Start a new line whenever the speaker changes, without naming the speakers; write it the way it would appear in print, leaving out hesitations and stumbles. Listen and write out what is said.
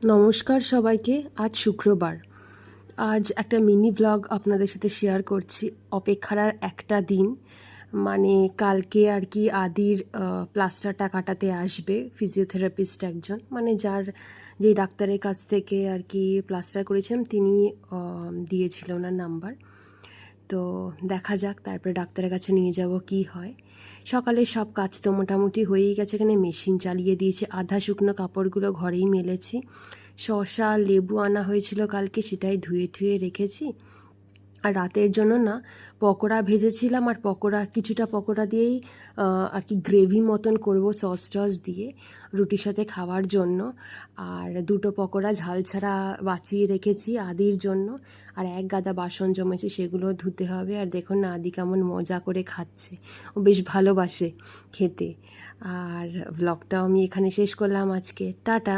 নমস্কার সবাইকে। আজ শুক্রবার। আজ একটা মিনি ব্লগ আপনাদের সাথে শেয়ার করছি। অপেক্ষার আর একটা দিন, মানে কালকে আর কি আদির প্লাস্টারটা কাটাতে আসবে ফিজিওথেরাপিস্ট একজন, মানে যেই ডাক্তারের কাছ থেকে আর কি প্লাস্টার করেছিলাম তিনি দিয়েছিল ওনার নাম্বার। তো দেখা যাক, তারপরে ডাক্তারের কাছে নিয়ে যাব কি হয়। সকালে সব কাজ তো মোটামুটি হয়েই গেছে, এখানে মেশিন চালিয়ে দিয়েছি, আধা শুকনো কাপড়গুলো ঘরেই মেলেছি। শসা লেবু আনা হয়েছিল কালকে, সেটাই ধুয়ে ঠুয়ে রেখেছি। আর রাতের জন্য না পকোড়া ভেজেছিলাম, আর কিছুটা পকোড়া দিয়েই আর কি গ্রেভি মতন করব সস টস দিয়ে রুটির সাথে খাওয়ার জন্য। আর দুটো পকোড়া ঝাল ছাড়া বাঁচিয়ে রেখেছি আদির জন্য। আর এক গাদা বাসন জমেছে, সেগুলো ধুতে হবে। আর দেখুন না আদি কেমন মজা করে খাচ্ছে, ও বেশ ভালোবাসে খেতে। আর ব্লগটাও আমি এখানে শেষ করলাম আজকে। টাটা।